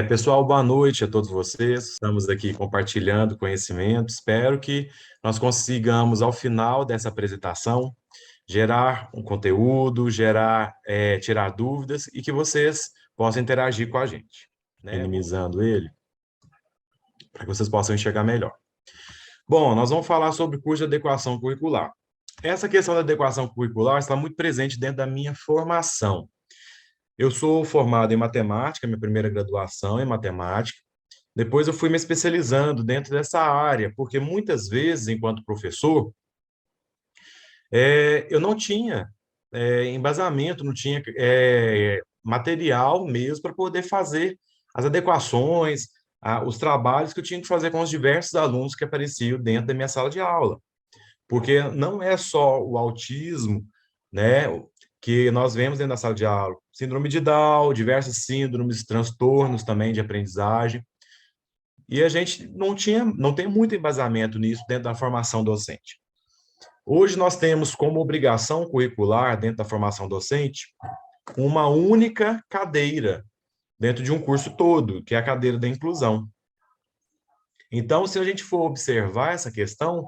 Pessoal, boa noite a todos vocês. Estamos aqui compartilhando conhecimento. Espero que nós consigamos, ao final dessa apresentação, gerar um conteúdo, tirar dúvidas e que vocês possam interagir com a gente, né? Minimizando ele, para que vocês possam enxergar melhor. Bom, nós vamos falar sobre o curso de adequação curricular. Essa questão da adequação curricular está muito presente dentro da minha formação. Eu sou formado em matemática, minha primeira graduação em matemática. Depois eu fui me especializando dentro dessa área, porque muitas vezes, enquanto professor, eu não tinha embasamento, não tinha material mesmo para poder fazer as adequações, os trabalhos que eu tinha que fazer com os diversos alunos que apareciam dentro da minha sala de aula. Porque não é só o autismo, né, que nós vemos dentro da sala de aula. Síndrome de Down, diversas síndromes, transtornos também de aprendizagem. E a gente não tem muito embasamento nisso dentro da formação docente. Hoje nós temos como obrigação curricular, dentro da formação docente, uma única cadeira dentro de um curso todo, que é a cadeira da inclusão. Então, se a gente for observar essa questão,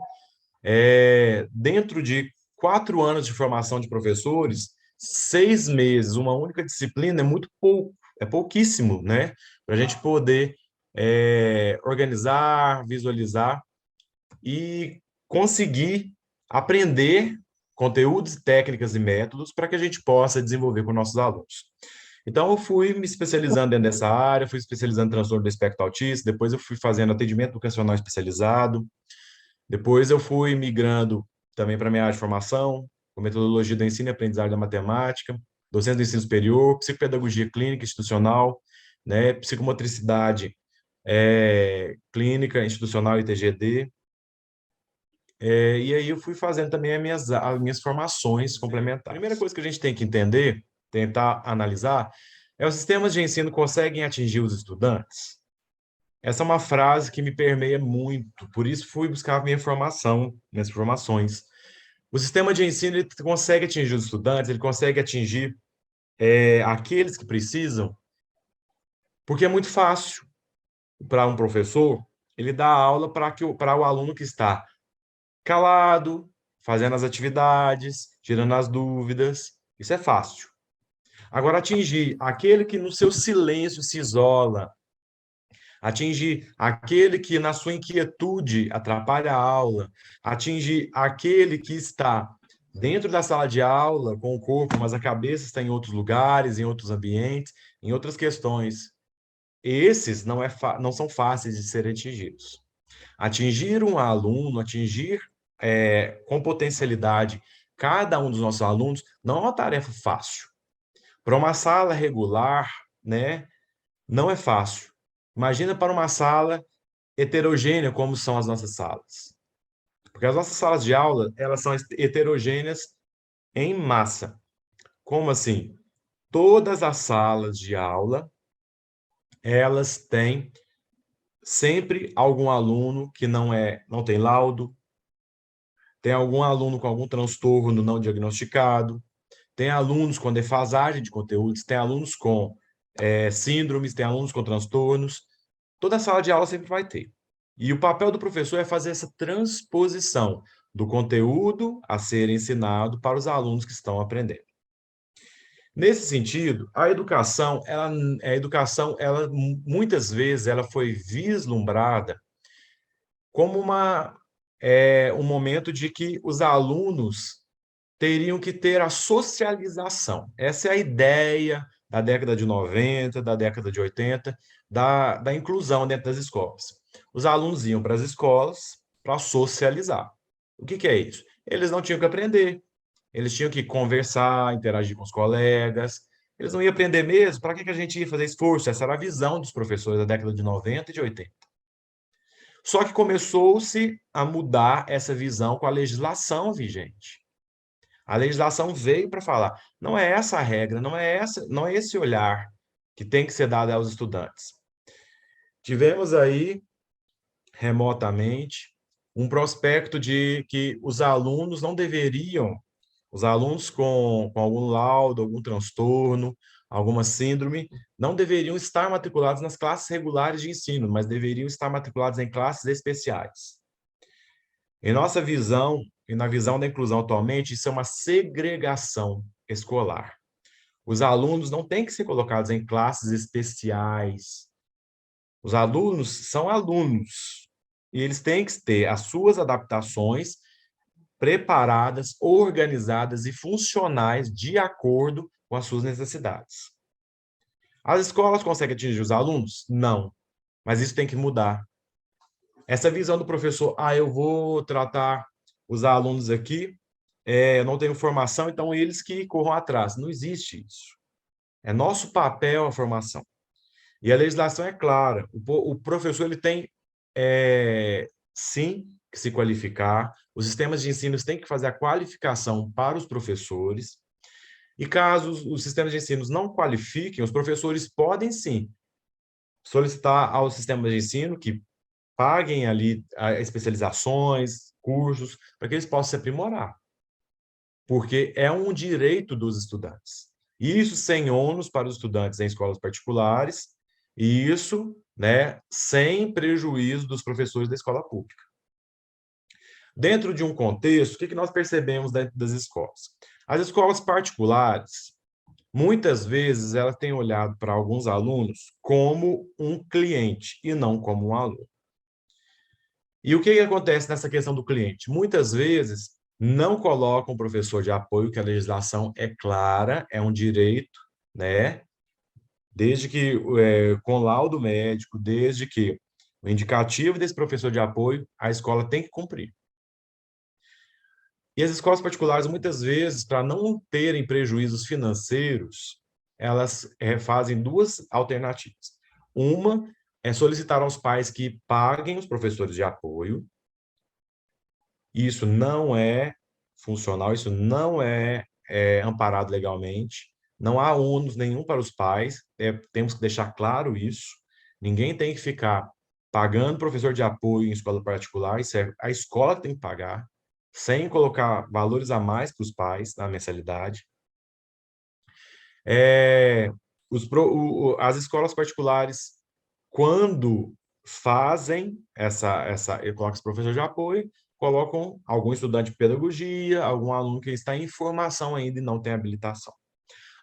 dentro de 4 anos de formação de professores, 6 meses, uma única disciplina é muito pouco, é pouquíssimo, né? Para a gente poder organizar, visualizar e conseguir aprender conteúdos, técnicas e métodos para que a gente possa desenvolver com nossos alunos. Então, eu fui me especializando dentro dessa área, fui especializando em transtorno do espectro autista, depois eu fui fazendo atendimento educacional especializado, depois eu fui migrando também para a minha área de formação, com metodologia do ensino e aprendizagem da matemática, docência do ensino superior, psicopedagogia clínica institucional, né, psicomotricidade clínica institucional e TGD. E aí eu fui fazendo também as minhas formações complementares. A primeira coisa que a gente tem que entender, tentar analisar, os sistemas de ensino conseguem atingir os estudantes? Essa é uma frase que me permeia muito, por isso fui buscar minha formação, minhas formações. O sistema de ensino ele consegue atingir os estudantes, ele consegue atingir aqueles que precisam, porque é muito fácil para um professor ele dar aula para o aluno que está calado, fazendo as atividades, tirando as dúvidas. Isso é fácil. Agora, atingir aquele que no seu silêncio se isola, atingir aquele que na sua inquietude atrapalha a aula, atingir aquele que está dentro da sala de aula com o corpo, mas a cabeça está em outros lugares, em outros ambientes, em outras questões. Esses não são fáceis de serem atingidos. Atingir um aluno, atingir com potencialidade cada um dos nossos alunos, não é uma tarefa fácil. Para uma sala regular, né, não é fácil. Imagina para uma sala heterogênea, como são as nossas salas. Porque as nossas salas de aula, elas são heterogêneas em massa. Como assim? Todas as salas de aula, elas têm sempre algum aluno que não tem laudo, tem algum aluno com algum transtorno não diagnosticado, tem alunos com defasagem de conteúdos, tem alunos com síndromes, tem alunos com transtornos. Toda sala de aula sempre vai ter. E o papel do professor é fazer essa transposição do conteúdo a ser ensinado para os alunos que estão aprendendo. Nesse sentido, ela muitas vezes ela foi vislumbrada como um momento de que os alunos teriam que ter a socialização. Essa é a ideia da década de 90, da década de 80, da inclusão dentro das escolas. Os alunos iam para as escolas para socializar. O que é isso? Eles não tinham que aprender, eles tinham que conversar, interagir com os colegas, eles não iam aprender mesmo, para que a gente ia fazer esforço? Essa era a visão dos professores da década de 90 e de 80. Só que começou-se a mudar essa visão com a legislação vigente. A legislação veio para falar, não é essa a regra, não é esse olhar que tem que ser dado aos estudantes. Tivemos aí, remotamente, um prospecto de que os alunos não deveriam, os alunos com algum laudo, algum transtorno, alguma síndrome, não deveriam estar matriculados nas classes regulares de ensino, mas deveriam estar matriculados em classes especiais. Em nossa visão, e na visão da inclusão atualmente, isso é uma segregação escolar. Os alunos não têm que ser colocados em classes especiais. Os alunos são alunos, e eles têm que ter as suas adaptações preparadas, organizadas e funcionais de acordo com as suas necessidades. As escolas conseguem atingir os alunos? Não, mas isso tem que mudar. Essa visão do professor, eu vou tratar os alunos aqui, eu não tenho formação, então eles que corram atrás. Não existe isso. É nosso papel a formação. E a legislação é clara. O professor ele tem, sim, que se qualificar. Os sistemas de ensino têm que fazer a qualificação para os professores. E caso os sistemas de ensino não qualifiquem, os professores podem, sim, solicitar aos sistemas de ensino que paguem ali especializações, cursos, para que eles possam se aprimorar. Porque é um direito dos estudantes. Isso sem ônus para os estudantes em escolas particulares, e isso, né, sem prejuízo dos professores da escola pública. Dentro de um contexto, o que nós percebemos dentro das escolas? As escolas particulares, muitas vezes, elas têm olhado para alguns alunos como um cliente e não como um aluno. E o que acontece nessa questão do cliente? Muitas vezes não colocam um professor de apoio, que a legislação é clara, é um direito, né? Desde que, com laudo médico, desde que o indicativo desse professor de apoio, a escola tem que cumprir. E as escolas particulares, muitas vezes, para não terem prejuízos financeiros, elas fazem duas alternativas. Uma é solicitar aos pais que paguem os professores de apoio. Isso não é funcional, isso não é amparado legalmente. Não há ônus nenhum para os pais, temos que deixar claro isso. Ninguém tem que ficar pagando professor de apoio em escola particular, isso a escola tem que pagar, sem colocar valores a mais para os pais na mensalidade. As escolas particulares, quando fazem eu coloco esse professor de apoio, colocam algum estudante de pedagogia, algum aluno que está em formação ainda e não tem habilitação.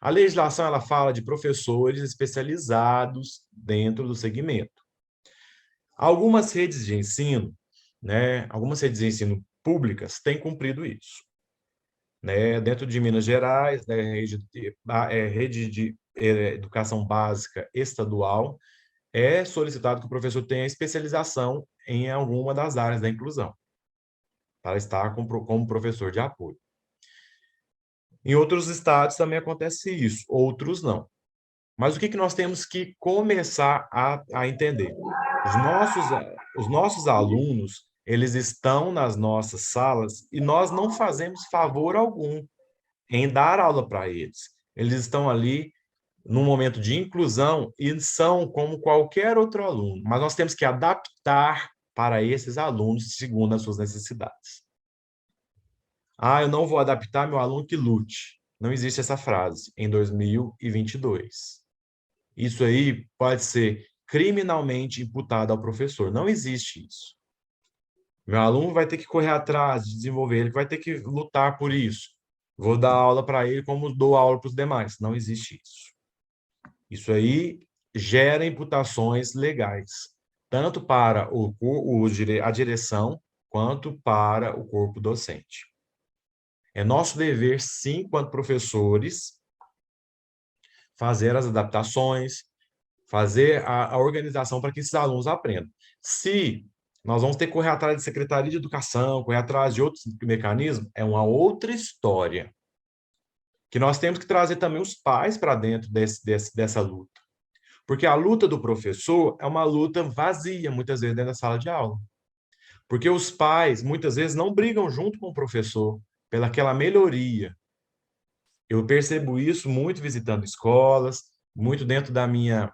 A legislação ela fala de professores especializados dentro do segmento. Algumas redes de ensino, né, algumas redes de ensino públicas têm cumprido isso. Né? Dentro de Minas Gerais, né, rede de educação básica estadual, é solicitado que o professor tenha especialização em alguma das áreas da inclusão, para estar como professor de apoio. Em outros estados também acontece isso, outros não. Mas o que nós temos que começar a entender? Os nossos alunos, eles estão nas nossas salas e nós não fazemos favor algum em dar aula para eles. Eles estão ali num momento de inclusão e são como qualquer outro aluno, mas nós temos que adaptar para esses alunos segundo as suas necessidades. Eu não vou adaptar meu aluno que lute. Não existe essa frase em 2022. Isso aí pode ser criminalmente imputado ao professor. Não existe isso. Meu aluno vai ter que correr atrás de desenvolver, ele vai ter que lutar por isso. Vou dar aula para ele como dou aula para os demais. Não existe isso. Isso aí gera imputações legais, tanto para a direção quanto para o corpo docente. É nosso dever, sim, enquanto professores, fazer as adaptações, fazer a organização para que esses alunos aprendam. Se nós vamos ter que correr atrás de Secretaria de Educação, correr atrás de outros mecanismos, é uma outra história. Que nós temos que trazer também os pais para dentro dessa luta. Porque a luta do professor é uma luta vazia, muitas vezes, dentro da sala de aula. Porque os pais, muitas vezes, não brigam junto com o professor pelaquela melhoria. Eu percebo isso muito visitando escolas, muito dentro da minha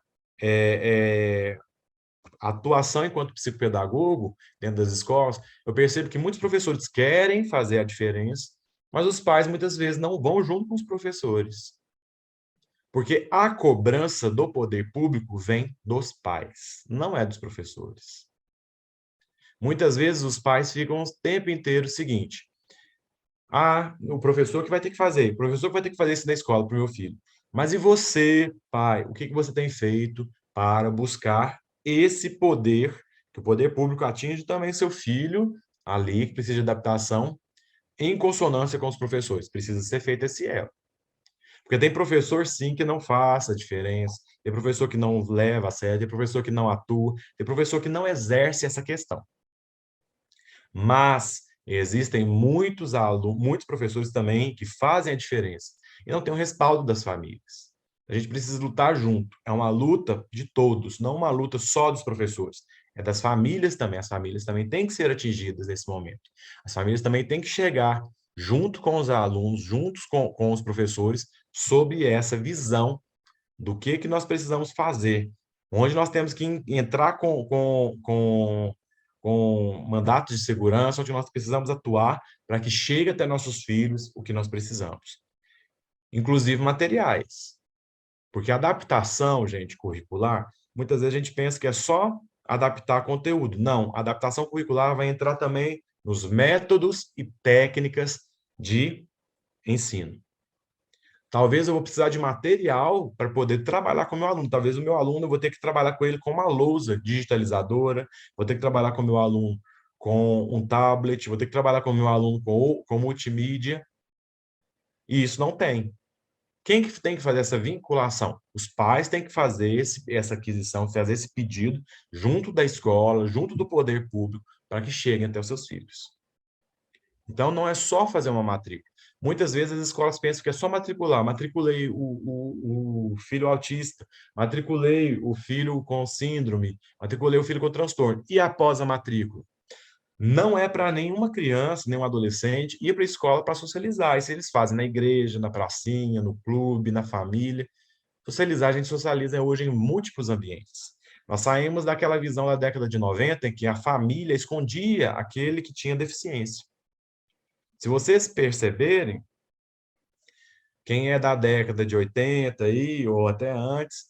atuação enquanto psicopedagogo dentro das escolas. Eu percebo que muitos professores querem fazer a diferença, mas os pais, muitas vezes, não vão junto com os professores. Porque a cobrança do poder público vem dos pais, não é dos professores. Muitas vezes os pais ficam o tempo inteiro o seguinte: ah, o professor que vai ter que fazer, o professor que vai ter que fazer isso na escola para o meu filho. Mas e você, pai, o que que você tem feito para buscar esse poder, que o poder público atinge também seu filho ali, que precisa de adaptação, em consonância com os professores? Precisa ser feito esse elo. Porque tem professor, sim, que não faz a diferença, tem professor que não leva a sério, tem professor que não atua, tem professor que não exerce essa questão. Mas existem muitos alunos, muitos professores também que fazem a diferença e não têm o respaldo das famílias. A gente precisa lutar junto. É uma luta de todos, não uma luta só dos professores. É das famílias também. As famílias também têm que ser atingidas nesse momento. As famílias também têm que chegar junto com os alunos, juntos com os professores, sob essa visão do que nós precisamos fazer, onde nós temos que entrar com mandatos de segurança, onde nós precisamos atuar para que chegue até nossos filhos o que nós precisamos, inclusive materiais. Porque a adaptação, gente, curricular, muitas vezes a gente pensa que é só adaptar conteúdo. Não, a adaptação curricular vai entrar também nos métodos e técnicas de ensino. Talvez eu vou precisar de material para poder trabalhar com o meu aluno. Talvez o meu aluno eu vou ter que trabalhar com ele com uma lousa digitalizadora, vou ter que trabalhar com o meu aluno com um tablet, vou ter que trabalhar com o meu aluno com multimídia. E isso não tem. Quem que tem que fazer essa vinculação? Os pais têm que fazer essa aquisição, fazer esse pedido junto da escola, junto do poder público, para que cheguem até os seus filhos. Então, não é só fazer uma matrícula. Muitas vezes as escolas pensam que é só matricular. Matriculei o filho autista, matriculei o filho com síndrome, matriculei o filho com transtorno. E após a matrícula? Não é para nenhuma criança, nenhum adolescente ir para a escola para socializar. Isso eles fazem na igreja, na pracinha, no clube, na família. Socializar, a gente socializa hoje em múltiplos ambientes. Nós saímos daquela visão da década de 90 em que a família escondia aquele que tinha deficiência. Se vocês perceberem, quem é da década de 80 aí, ou até antes,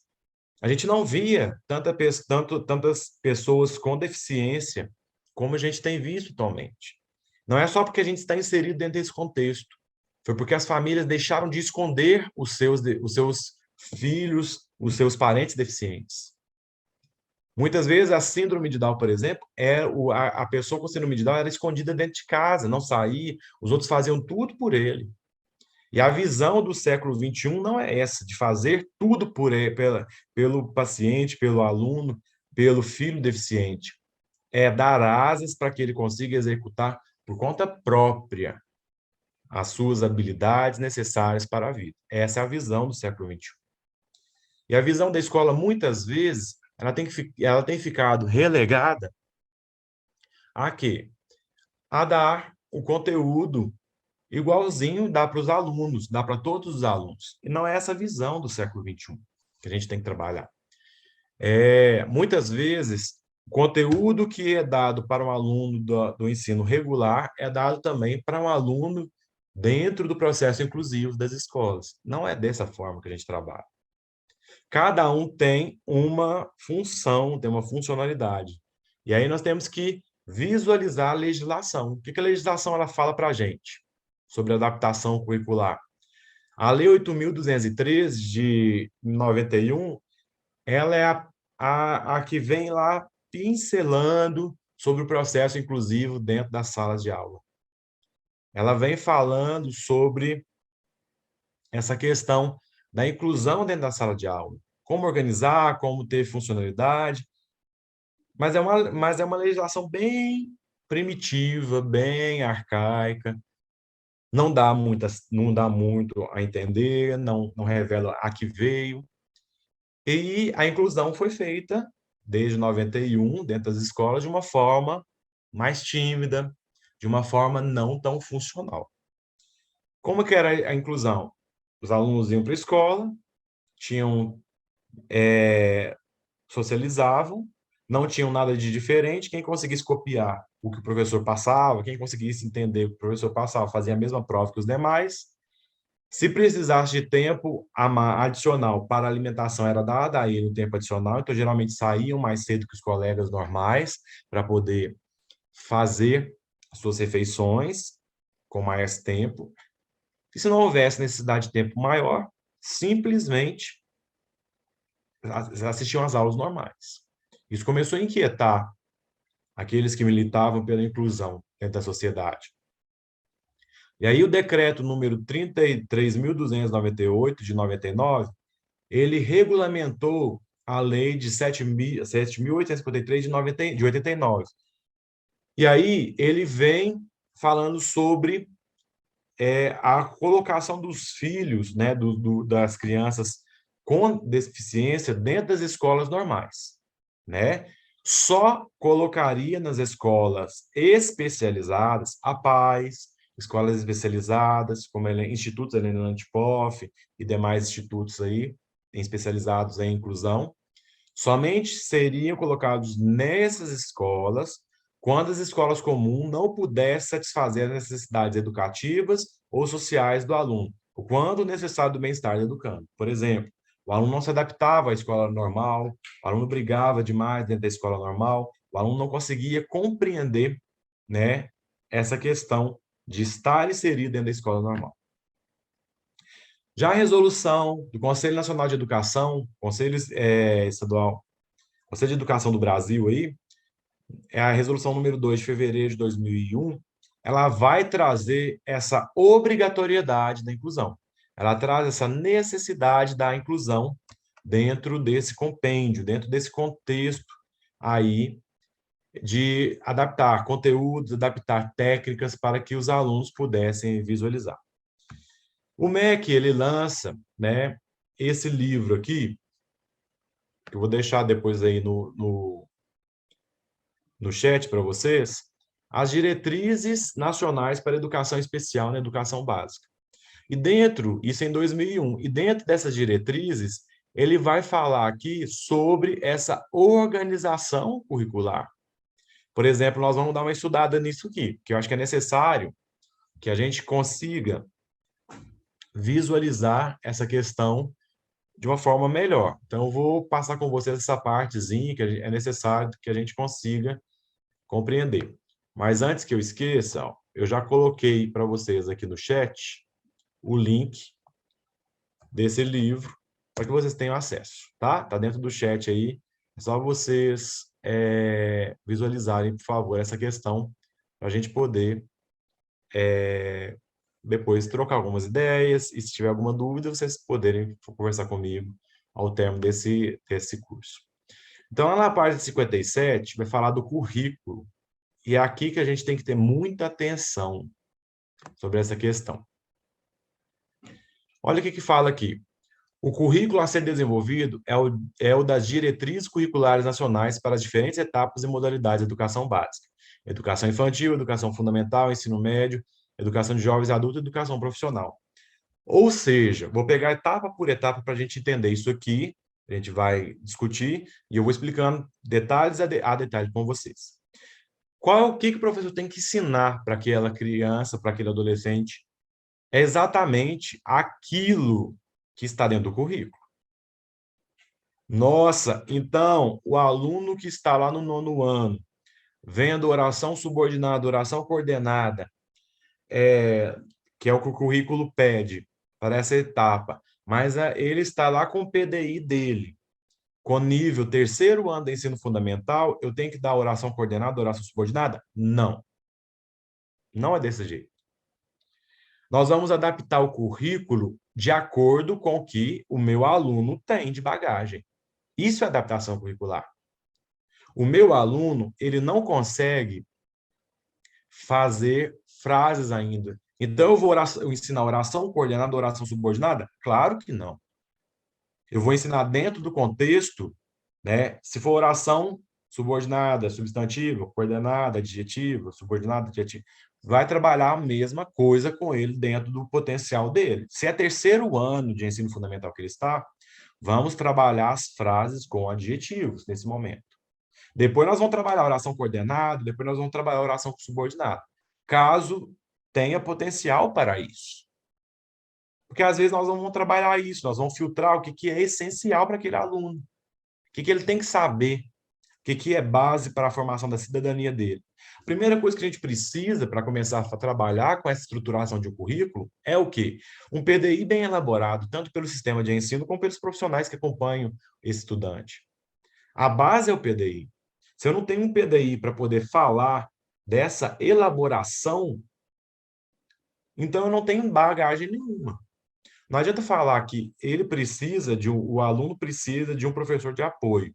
a gente não via tantas pessoas com deficiência como a gente tem visto atualmente. Não é só porque a gente está inserido dentro desse contexto, foi porque as famílias deixaram de esconder os seus filhos, os seus parentes deficientes. Muitas vezes a síndrome de Down, por exemplo, a pessoa com síndrome de Down era escondida dentro de casa, não saía, os outros faziam tudo por ele. E a visão do século XXI não é essa, de fazer tudo pelo paciente, pelo aluno, pelo filho deficiente. É dar asas para que ele consiga executar por conta própria as suas habilidades necessárias para a vida. Essa é a visão do século XXI. E a visão da escola, muitas vezes, ela tem ficado relegada a quê? A dar o conteúdo igualzinho dá para os alunos, dá para todos os alunos. E não é essa visão do século XXI que a gente tem que trabalhar. Muitas vezes, o conteúdo que é dado para um aluno do ensino regular é dado também para um aluno dentro do processo inclusivo das escolas. Não é dessa forma que a gente trabalha. Cada um tem uma função, tem uma funcionalidade. E aí nós temos que visualizar a legislação. O que a legislação ela fala para a gente sobre adaptação curricular? A Lei 8.213 de 91, ela é a que vem lá pincelando sobre o processo inclusivo dentro das salas de aula. Ela vem falando sobre essa questão da inclusão dentro da sala de aula. Como organizar, como ter funcionalidade. Mas é uma legislação bem primitiva, bem arcaica, não dá muito a entender, não revela a que veio. E a inclusão foi feita desde 91 dentro das escolas de uma forma mais tímida, de uma forma não tão funcional. Como que era a inclusão? Os alunos iam para a escola, tinham socializavam, não tinham nada de diferente. Quem conseguisse copiar o que o professor passava, quem conseguisse entender o que o professor passava, fazia a mesma prova que os demais. Se precisasse de tempo adicional para alimentação, era dado a ele o tempo adicional, então geralmente saíam mais cedo que os colegas normais para poder fazer suas refeições com mais tempo. E se não houvesse necessidade de tempo maior, simplesmente assistiam às aulas normais. Isso começou a inquietar aqueles que militavam pela inclusão dentro da sociedade. E aí o decreto número 33.298, de 99, ele regulamentou a lei de 7.853, de 89. E aí ele vem falando sobre a colocação dos filhos, né, das crianças com deficiência dentro das escolas normais, né? Só colocaria nas escolas especializadas a paz, escolas especializadas, como institutos Helena Lantipoff e demais institutos aí especializados em inclusão, somente seriam colocados nessas escolas quando as escolas comuns não pudessem satisfazer as necessidades educativas ou sociais do aluno, ou quando necessário do bem-estar do educando. Por exemplo, o aluno não se adaptava à escola normal, o aluno brigava demais dentro da escola normal, o aluno não conseguia compreender, né, essa questão de estar inserido dentro da escola normal. Já a resolução do Conselho Nacional de Educação, Conselho Estadual, Conselho de Educação do Brasil aí, é a resolução número 2 de fevereiro de 2001, ela vai trazer essa obrigatoriedade da inclusão. Ela traz essa necessidade da inclusão dentro desse compêndio, dentro desse contexto aí de adaptar conteúdos, adaptar técnicas para que os alunos pudessem visualizar. O MEC, ele lança, né, esse livro aqui, que eu vou deixar depois aí no chat para vocês, as diretrizes nacionais para a educação especial na educação básica. E dentro, isso em 2001, e dentro dessas diretrizes, ele vai falar aqui sobre essa organização curricular. Por exemplo, nós vamos dar uma estudada nisso aqui, que eu acho que é necessário que a gente consiga visualizar essa questão de uma forma melhor. Então, eu vou passar com vocês essa partezinha que é necessário que a gente consiga compreender. Mas antes que eu esqueça, ó, eu já coloquei para vocês aqui no chat o link desse livro para que vocês tenham acesso, tá? Tá dentro do chat aí. É só vocês visualizarem, por favor, essa questão para a gente poder depois trocar algumas ideias e se tiver alguma dúvida, vocês poderem conversar comigo ao termo desse curso. Então, lá na página 57, vai falar do currículo. E é aqui que a gente tem que ter muita atenção sobre essa questão. Olha o que fala aqui. O currículo a ser desenvolvido é o das diretrizes curriculares nacionais para as diferentes etapas e modalidades de educação básica. Educação infantil, educação fundamental, ensino médio, educação de jovens e adultos e educação profissional. Ou seja, vou pegar etapa por etapa para a gente entender isso aqui, a gente vai discutir e eu vou explicando detalhes a detalhe com vocês. O que o professor tem que ensinar para aquela criança, para aquele adolescente? É exatamente aquilo que está dentro do currículo. Nossa, então, o aluno que está lá no 9º ano, vendo oração subordinada, oração coordenada, que é o que o currículo pede para essa etapa, mas ele está lá com o PDI dele, com nível 3º ano do ensino fundamental, eu tenho que dar oração coordenada, oração subordinada? Não. Não é desse jeito. Nós vamos adaptar o currículo de acordo com o que o meu aluno tem de bagagem. Isso é adaptação curricular. O meu aluno, ele não consegue fazer frases ainda. Então, eu vou ensinar oração coordenada, oração subordinada? Claro que não. Eu vou ensinar dentro do contexto, né? Se for oração subordinada, substantivo, coordenada, adjetivo, subordinada, adjetivo, vai trabalhar a mesma coisa com ele dentro do potencial dele. Se é 3º ano de ensino fundamental que ele está, vamos trabalhar as frases com adjetivos nesse momento. Depois nós vamos trabalhar a oração coordenada, depois nós vamos trabalhar a oração subordinada, caso tenha potencial para isso. Porque às vezes nós não vamos trabalhar isso, nós vamos filtrar o que, que é essencial para aquele aluno, o que, que ele tem que saber, o que, que é base para a formação da cidadania dele. A primeira coisa que a gente precisa para começar a trabalhar com essa estruturação de um currículo é o quê? Um PDI bem elaborado, tanto pelo sistema de ensino como pelos profissionais que acompanham esse estudante. A base é o PDI. Se eu não tenho um PDI para poder falar dessa elaboração, então eu não tenho bagagem nenhuma. Não adianta falar que ele precisa o aluno precisa de um professor de apoio.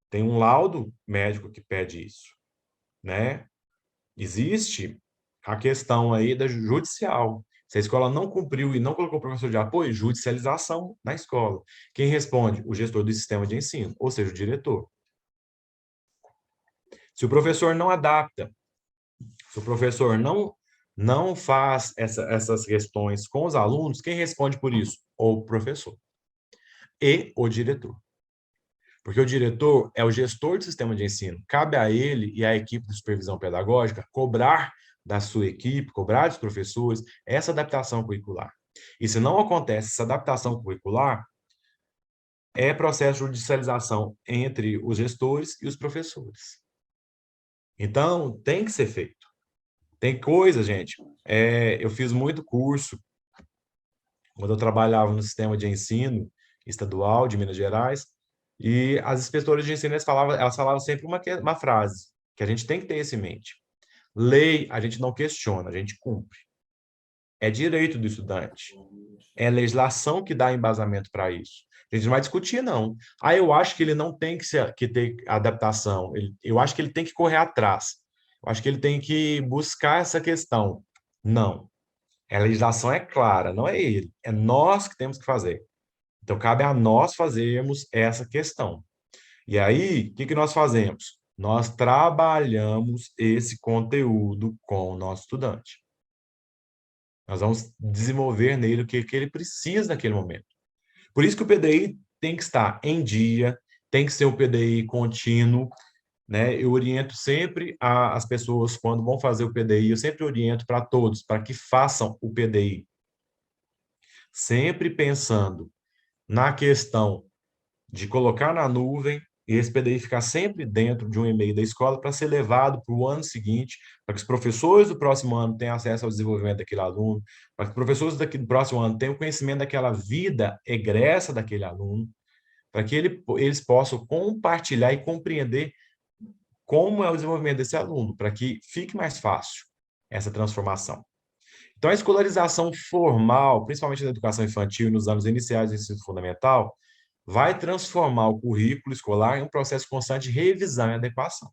Tem um laudo médico que pede isso, né? Existe a questão aí da judicial. Se a escola não cumpriu e não colocou professor de apoio, judicialização na escola. Quem responde? O gestor do sistema de ensino, ou seja, o diretor. Se o professor não adapta, se o professor não faz essas questões com os alunos, quem responde por isso? O professor e o diretor. Porque o diretor é o gestor do sistema de ensino. Cabe a ele e à equipe de supervisão pedagógica cobrar da sua equipe, cobrar dos professores essa adaptação curricular. E se não acontece essa adaptação curricular, é processo de judicialização entre os gestores e os professores. Então, tem que ser feito. Tem coisa, gente. Eu fiz muito curso quando eu trabalhava no sistema de ensino estadual de Minas Gerais, e as inspetoras de ensino elas falavam sempre uma frase, que a gente tem que ter isso em mente. Lei, a gente não questiona, a gente cumpre. É direito do estudante. É legislação que dá embasamento para isso. A gente não vai discutir, não. Eu acho que ele não tem que ter adaptação. Eu acho que ele tem que correr atrás. Eu acho que ele tem que buscar essa questão. Não. A legislação é clara, não é ele. É nós que temos que fazer. Então, cabe a nós fazermos essa questão. E aí, o que, que nós fazemos? Nós trabalhamos esse conteúdo com o nosso estudante. Nós vamos desenvolver nele o que ele precisa naquele momento. Por isso que o PDI tem que estar em dia, tem que ser um PDI contínuo, né? Eu oriento sempre as pessoas, quando vão fazer o PDI, eu sempre oriento para todos, para que façam o PDI. Sempre pensando na questão de colocar na nuvem e esse PDI ficar sempre dentro de um e-mail da escola para ser levado para o ano seguinte, para que os professores do próximo ano tenham acesso ao desenvolvimento daquele aluno, para que os professores do próximo ano tenham conhecimento daquela vida egressa daquele aluno, para que eles possam compartilhar e compreender como é o desenvolvimento desse aluno, para que fique mais fácil essa transformação. Então, a escolarização formal, principalmente na educação infantil e nos anos iniciais do ensino fundamental, vai transformar o currículo escolar em um processo constante de revisão e adequação.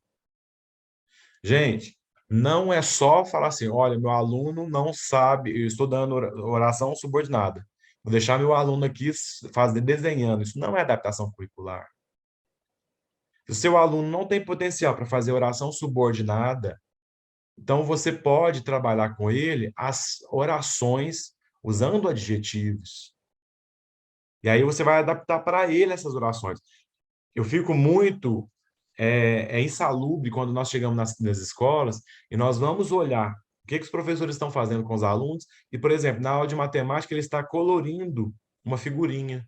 Gente, não é só falar assim, olha, meu aluno não sabe, eu estou dando oração subordinada. Vou deixar meu aluno aqui fazer desenhando. Isso não é adaptação curricular. Se o seu aluno não tem potencial para fazer oração subordinada, então você pode trabalhar com ele as orações usando adjetivos. E aí você vai adaptar para ele essas orações. Eu fico muito insalubre quando nós chegamos nas escolas e nós vamos olhar o que, que os professores estão fazendo com os alunos e, por exemplo, na aula de matemática ele está colorindo uma figurinha,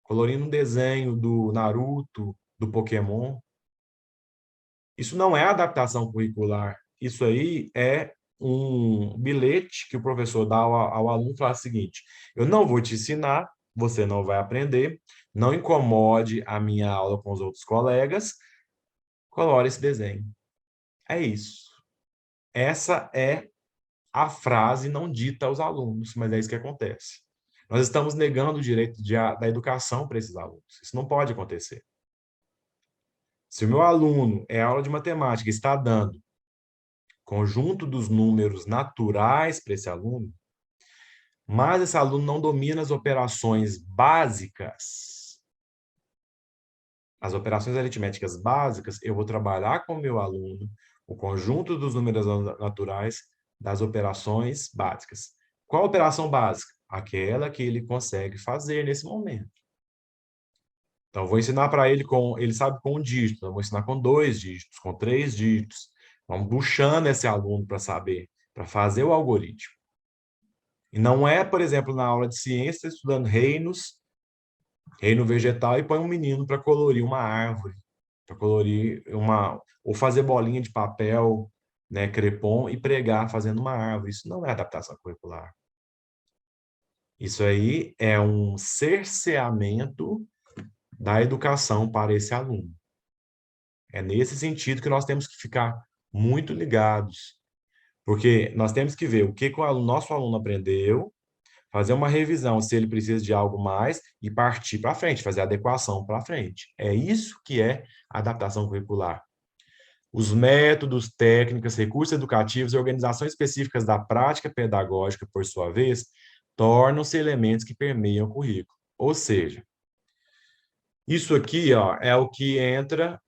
colorindo um desenho do Naruto, do Pokémon. Isso não é adaptação curricular, isso aí é um bilhete que o professor dá ao aluno e fala o seguinte, eu não vou te ensinar, você não vai aprender, não incomode a minha aula com os outros colegas, colore esse desenho. É isso. Essa é a frase não dita aos alunos, mas é isso que acontece. Nós estamos negando o direito da educação para esses alunos. Isso não pode acontecer. Se o meu aluno, aula de matemática, está dando conjunto dos números naturais para esse aluno, mas esse aluno não domina as operações básicas, as operações aritméticas básicas, eu vou trabalhar com o meu aluno o conjunto dos números naturais das operações básicas. Qual operação básica? Aquela que ele consegue fazer nesse momento. Então, vou ensinar para ele ele sabe com um dígito, eu vou ensinar com 2 dígitos, com 3 dígitos. Vamos puxando esse aluno para saber, para fazer o algoritmo. E não é, por exemplo, na aula de ciência, estudando reino vegetal, e põe um menino para colorir uma árvore, para colorir uma, ou fazer bolinha de papel, né, crepom, e pregar fazendo uma árvore. Isso não é adaptação curricular. Isso aí é um cerceamento da educação para esse aluno. É nesse sentido que nós temos que ficar muito ligados, porque nós temos que ver o que que o nosso aluno aprendeu, fazer uma revisão se ele precisa de algo mais e partir para frente, fazer adequação para frente. É isso que é adaptação curricular. Os métodos, técnicas, recursos educativos e organizações específicas da prática pedagógica, por sua vez, tornam-se elementos que permeiam o currículo. Ou seja, isso aqui, ó, é o que entra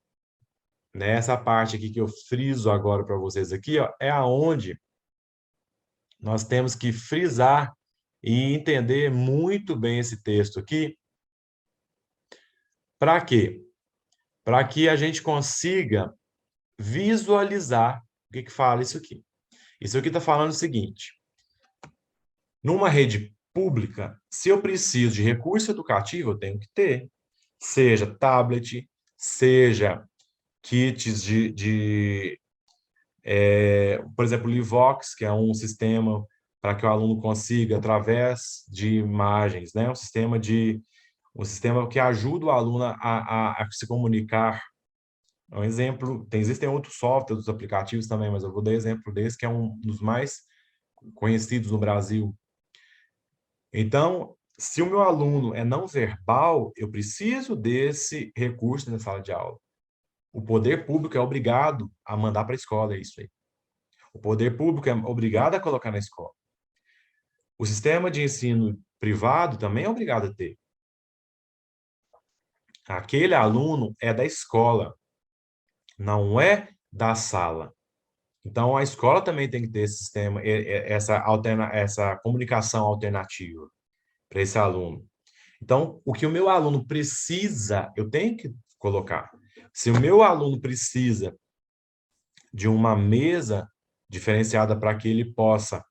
nessa parte aqui que eu friso agora para vocês aqui, ó, é aonde nós temos que frisar e entender muito bem esse texto aqui. Para quê? Para que a gente consiga visualizar o que que fala isso aqui. Isso aqui está falando o seguinte: numa rede pública, se eu preciso de recurso educativo, eu tenho que ter, seja tablet, seja kits por exemplo, o Livox, que é um sistema para que o aluno consiga, através de imagens, né, um sistema que ajuda o aluno a se comunicar. É um exemplo, existem outros softwares, outros aplicativos também, mas eu vou dar exemplo desse, que é um dos mais conhecidos no Brasil. Então, se o meu aluno é não verbal, eu preciso desse recurso na sala de aula. O poder público é obrigado a mandar para a escola, é isso aí. O poder público é obrigado a colocar na escola. O sistema de ensino privado também é obrigado a ter. Aquele aluno é da escola, não é da sala. Então, a escola também tem que ter esse sistema, essa comunicação alternativa para esse aluno. Então, o que o meu aluno precisa, eu tenho que colocar. Se o meu aluno precisa de uma mesa diferenciada para que ele possa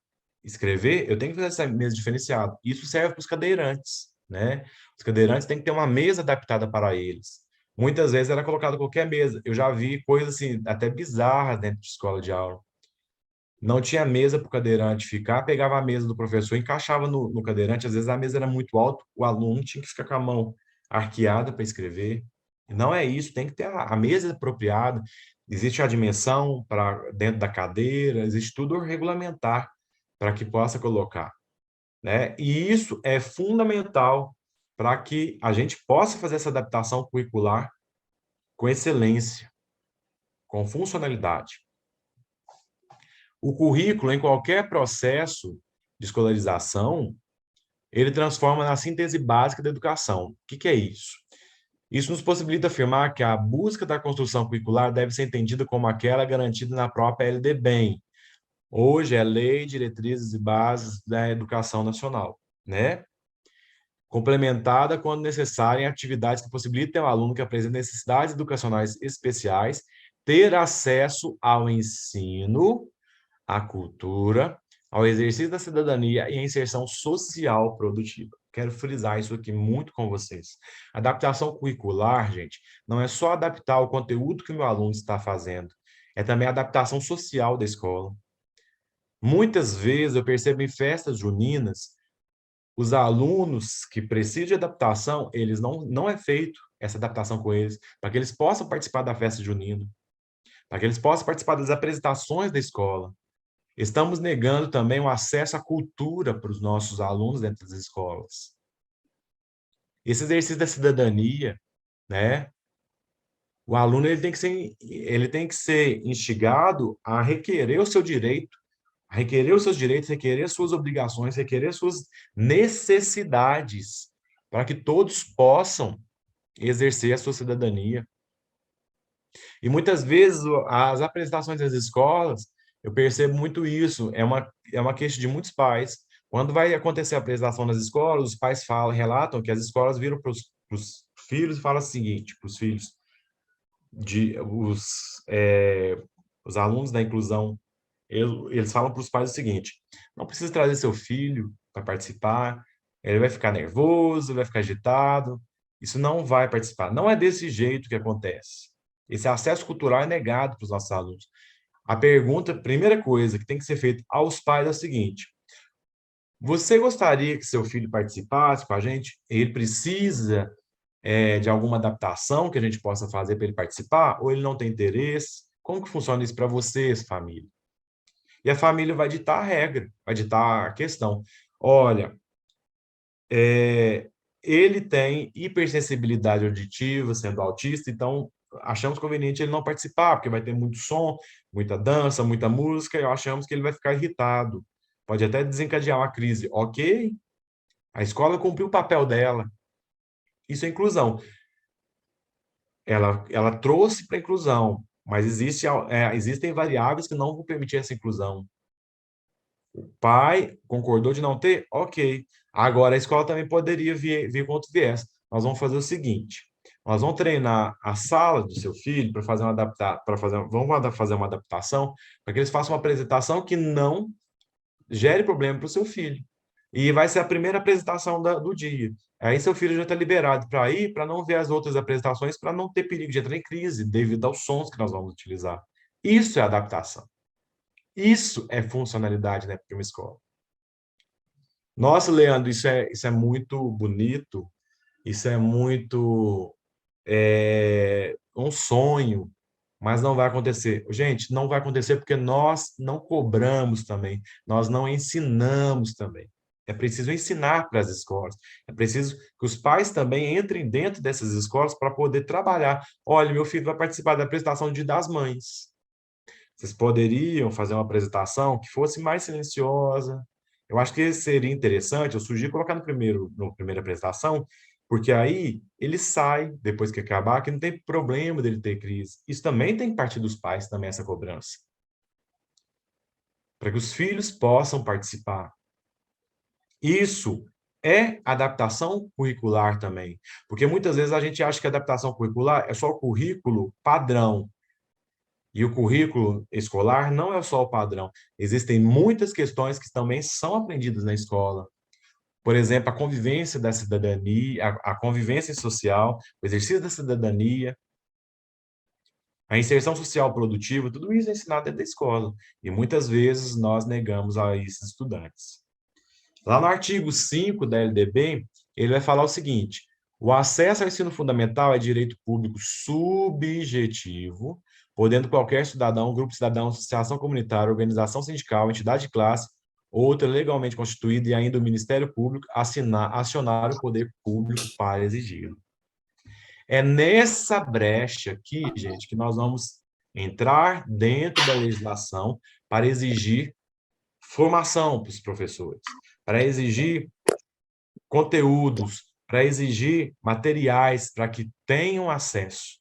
escrever, eu tenho que fazer essa mesa diferenciada. Isso serve para os cadeirantes, né? Os cadeirantes têm que ter uma mesa adaptada para eles. Muitas vezes era colocado qualquer mesa. Eu já vi coisas assim, até bizarras dentro de escola de aula. Não tinha mesa para o cadeirante ficar, pegava a mesa do professor, encaixava no cadeirante. Às vezes a mesa era muito alta, o aluno tinha que ficar com a mão arqueada para escrever. Não é isso, tem que ter a mesa apropriada. Existe a dimensão para dentro da cadeira, existe tudo regulamentar para que possa colocar, né? E isso é fundamental para que a gente possa fazer essa adaptação curricular com excelência, com funcionalidade. O currículo, em qualquer processo de escolarização, ele transforma na síntese básica da educação. O que que é isso? Isso nos possibilita afirmar que a busca da construção curricular deve ser entendida como aquela garantida na própria LDBEM. Hoje é Lei, Diretrizes e Bases da Educação Nacional, né? Complementada quando necessária em atividades que possibilitem ao aluno que apresenta necessidades educacionais especiais ter acesso ao ensino, à cultura, ao exercício da cidadania e à inserção social produtiva. Quero frisar isso aqui muito com vocês. Adaptação curricular, gente, não é só adaptar o conteúdo que o meu aluno está fazendo, é também a adaptação social da escola. Muitas vezes eu percebo em festas juninas, os alunos que precisam de adaptação, eles não é feito essa adaptação com eles, para que eles possam participar da festa junina, para que eles possam participar das apresentações da escola. Estamos negando também o acesso à cultura para os nossos alunos dentro das escolas. Esse exercício da cidadania, né? O aluno ele tem que ser instigado a requerer o seu direito, a requerer os seus direitos, requerer suas obrigações, requerer suas necessidades, para que todos possam exercer a sua cidadania. E muitas vezes as apresentações das escolas, eu percebo muito isso, é uma queixa de muitos pais. Quando vai acontecer a apresentação nas escolas, os pais falam, relatam que as escolas viram para os filhos e falam o seguinte, para os filhos, de, os alunos da inclusão, eles falam para os pais o seguinte: não precisa trazer seu filho, vai participar, ele vai ficar nervoso, vai ficar agitado. Isso não vai participar. Não é desse jeito que acontece. Esse acesso cultural é negado para os nossos alunos. A pergunta, primeira coisa que tem que ser feita aos pais é a seguinte: você gostaria que seu filho participasse com a gente? Ele precisa de alguma adaptação que a gente possa fazer para ele participar? Ou ele não tem interesse? Como que funciona isso para vocês, família? E a família vai ditar a regra, vai ditar a questão. Olha, ele tem hipersensibilidade auditiva, sendo autista, então achamos conveniente ele não participar, porque vai ter muito som, muita dança, muita música, e achamos que ele vai ficar irritado. Pode até desencadear uma crise. Ok, a escola cumpriu o papel dela. Isso é inclusão. Ela trouxe para a inclusão, mas existem variáveis que não vão permitir essa inclusão. O pai concordou de não ter? Ok. Agora, a escola também poderia vir com outro viés. Nós vamos fazer o seguinte: nós vamos treinar a sala do seu filho para fazer vamos fazer uma adaptação para que eles façam uma apresentação que não gere problema para o seu filho. E vai ser a primeira apresentação do dia. Aí seu filho já está liberado para ir, para não ver as outras apresentações, para não ter perigo de entrar em crise devido aos sons que nós vamos utilizar. Isso é adaptação. Isso é funcionalidade, né, para uma escola. Nossa, Leandro, isso é muito bonito, isso é muito um sonho, mas não vai acontecer. Gente, não vai acontecer porque nós não cobramos também, nós não ensinamos também. É preciso ensinar para as escolas, é preciso que os pais também entrem dentro dessas escolas para poder trabalhar. Olha, meu filho vai participar da apresentação do Dia das Mães. Vocês poderiam fazer uma apresentação que fosse mais silenciosa. Eu acho que seria interessante, eu sugiro colocar no primeira apresentação, porque aí ele sai, depois que acabar, que não tem problema dele ter crise. Isso também tem que partir dos pais, também, essa cobrança. Para que os filhos possam participar. Isso é adaptação curricular também. Porque muitas vezes a gente acha que a adaptação curricular é só o currículo padrão. E o currículo escolar não é só o padrão. Existem muitas questões que também são aprendidas na escola. Por exemplo, a convivência da cidadania, a convivência social, o exercício da cidadania, a inserção social produtiva, tudo isso é ensinado dentro da escola. E muitas vezes nós negamos a esses estudantes. Lá no artigo 5 da LDB, ele vai falar o seguinte: o acesso ao ensino fundamental é direito público subjetivo, podendo qualquer cidadão, grupo de cidadãos, associação comunitária, organização sindical, entidade de classe, outra legalmente constituída e ainda o Ministério Público acionar o poder público para exigi-lo. É nessa brecha aqui, gente, que nós vamos entrar dentro da legislação para exigir formação para os professores, para exigir conteúdos, para exigir materiais para que tenham acesso,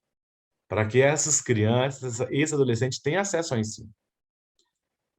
para que essas crianças, esses adolescentes tenham acesso ao ensino.